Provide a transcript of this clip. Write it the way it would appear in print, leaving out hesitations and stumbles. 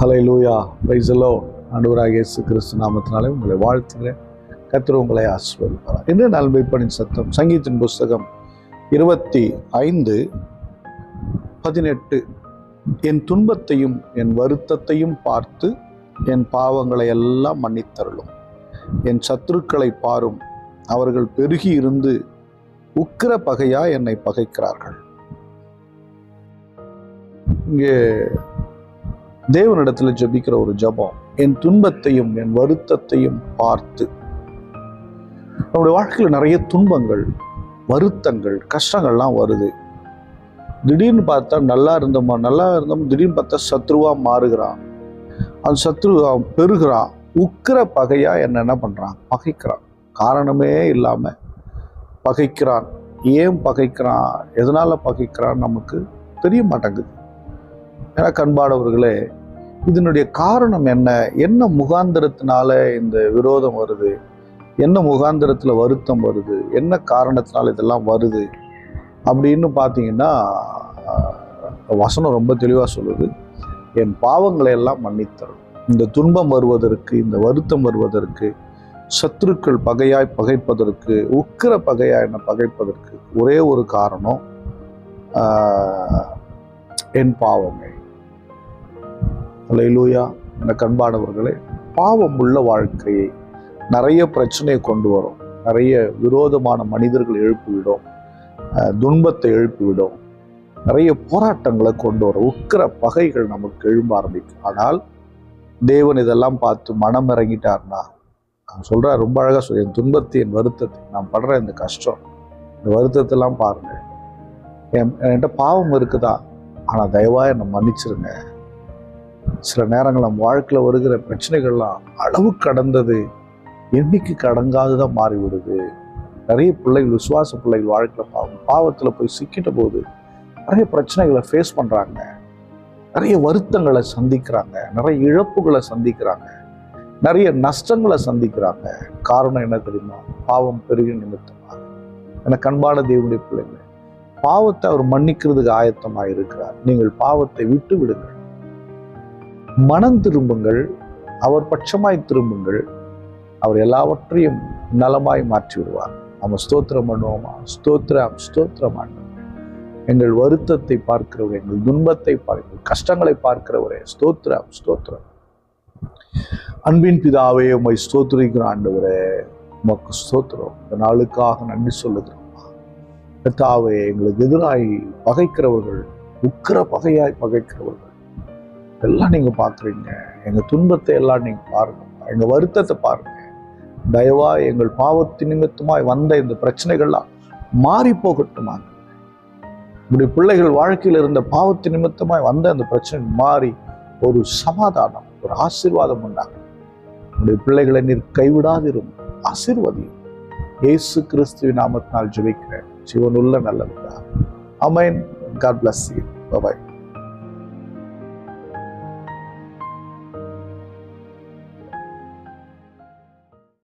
Hallelujah, praise the Lord. ஆண்டவராகிய இயேசு கிறிஸ்து நாமத்தினாலே உங்களை வாழ்த்துகிறேன். கர்த்தர் உங்களை ஆசீர்வதிப்பார். இன்று நாள் மெய்ப்பனின் சத்தம், சங்கீதத்தின் புஸ்தகம் 25:18. என் துன்பத்தையும் என் வருத்தத்தையும் பார்த்து என் பாவங்களை எல்லாம் மன்னித்தருளும். என் சத்துருக்களை பாரும், அவர்கள் பெருகி இருந்து உக்கிர பகையா என்னை பகைக்கிறார்கள். இங்கே தேவனிடத்துல ஜெபிக்கிற ஒரு ஜெபம், என் துன்பத்தையும் என் வருத்தத்தையும் பார்த்து. நம்முடைய வாழ்க்கையில நிறைய துன்பங்கள், வருத்தங்கள், கஷ்டங்கள்லாம் வருது. திடீர்னு பார்த்தா நல்லா இருந்தோம் திடீர்னு பார்த்தா சத்ருவா மாறுகிறான். அந்த சத்ரு பெருகிறான். உக்கிர பகையா என்ன பண்றான்? பகைக்கிறான். காரணமே இல்லாம பகைக்கிறான். ஏன் பகைக்கிறான், எதனால பகைக்கிறான் நமக்கு தெரிய மாட்டேங்குது. ஏன்னா கண்பாடவர்களே, இதனுடைய காரணம் என்ன முகாந்திரத்தினால இந்த விரோதம் வருது, என்ன முகாந்திரத்துல வருத்தம் வருது, என்ன காரணத்தினால இதெல்லாம் வருது அப்படின்னு பார்த்தீங்கன்னா, வசனம் ரொம்ப தெளிவா சொல்லுது, என் பாவங்களை எல்லாம் மன்னித்தரும். இந்த துன்பம் வருவதற்கு, இந்த வருத்தம் வருவதற்கு, சத்துருக்கள் பகையாய் பகைப்பதற்கு, உக்கிர பகையாய் என்ன பகைப்பதற்கு ஒரே ஒரு காரணம், என் பாவமே. ஹல்லேலூயா. என கண்பானவர்களே, பாவம் உள்ள வாழ்க்கையை நிறைய பிரச்சனையை கொண்டு வரும். நிறைய விரோதமான மனிதர்கள் எழுப்பிவிடும், துன்பத்தை எழுப்பிவிடும், நிறைய போராட்டங்களை கொண்டு வரும். உக்கிர பகைகள் நமக்கு எழும்ப ஆரம்பிக்கும். ஆனால் தேவன் இதெல்லாம் பார்த்து மனம் இறங்கிட்டார்னா, நான் சொல்றேன், ரொம்ப அழகா சொல்ல, என் துன்பத்தை என் வருத்தத்தை, நான் படுற இந்த கஷ்டம், இந்த வருத்தத்தெல்லாம் பாருங்க, என்கிட்ட பாவம் இருக்குதா, ஆனா தயவா என்னை மன்னிச்சிருங்க. சில நேரங்கள் நம்ம வாழ்க்கையில் வருகிற பிரச்சனைகள்லாம் அளவு கடந்தது, எண்ணிக்கை கடங்காதுதான் மாறிவிடுது. நிறைய பிள்ளைகள், விசுவாச பிள்ளைகள் வாழ்க்கையில் பாவத்தில் போய் சிக்கிட்ட போது நிறைய பிரச்சனைகளை ஃபேஸ் பண்ணுறாங்க, நிறைய வருத்தங்களை சந்திக்கிறாங்க, நிறைய இழப்புகளை சந்திக்கிறாங்க, நிறைய நஷ்டங்களை சந்திக்கிறாங்க. காரணம் என்ன தெரியுமா? பாவம் பெருகிய நிமித்தமாக. எனக்கு அன்பான தேவனுடைய பிள்ளைகளை, பாவத்தை அவர் மன்னிக்கிறதுக்கு ஆயத்தமாக இருக்கிறார். நீங்கள் பாவத்தை விட்டு விடுங்கள், மனம் திரும்புங்கள், அவர் பட்சமாய் திரும்புங்கள், அவர் எல்லாவற்றையும் நலமாய் மாற்றி விடுவார். நம்ம ஸ்தோத்திரம் பண்ணுவோமா? ஸ்தோத்திரம், ஸ்தோத்திரம் ஆண்டவரே. எங்கள் வருத்தத்தை பார்க்கிறவரே, எங்கள் துன்பத்தை பார்க்கிறவரே, கஷ்டங்களை பார்க்கிறவரே, ஸ்தோத்திரம், ஸ்தோத்திரம். அன்பின் பிதாவே, உம்மை ஸ்தோத்திரிக்கிற ஆண்டவரே, உமக்கு ஸ்தோத்திரம். இந்த நாளுக்காக நன்றி சொல்லுகிறோம். பிதாவே, எங்களுக்கு எதிராய் பகைக்கிறவர்கள், உக்கிர பகையாய் பகைக்கிறவர்கள் எல்லாம் நீங்க பாக்குறீங்க. எங்க துன்பத்தை எல்லாம் நீங்க பாருங்க, எங்க வருத்தத்தை பாருங்க. தயவா எங்கள் பாவத்தின் நிமித்தமாய் வந்த இந்த பிரச்சனைகள்லாம் மாறி போகட்டுமா. இப்படி பிள்ளைகள் வாழ்க்கையில் இருந்த பாவத்தின் நிமித்தமாய் வந்த அந்த பிரச்சனை மாறி ஒரு சமாதானம், ஒரு ஆசீர்வாதம் உண்டாங்க. உடைய பிள்ளைகளை நீர் கைவிடாதிரும், ஆசீர்வதியும். இயேசு கிறிஸ்துவின் நாமத்தினால் ஜெபிக்கிறேன், ஜீவனுள்ள நல்ல. ஆமென். God bless you. Bye bye.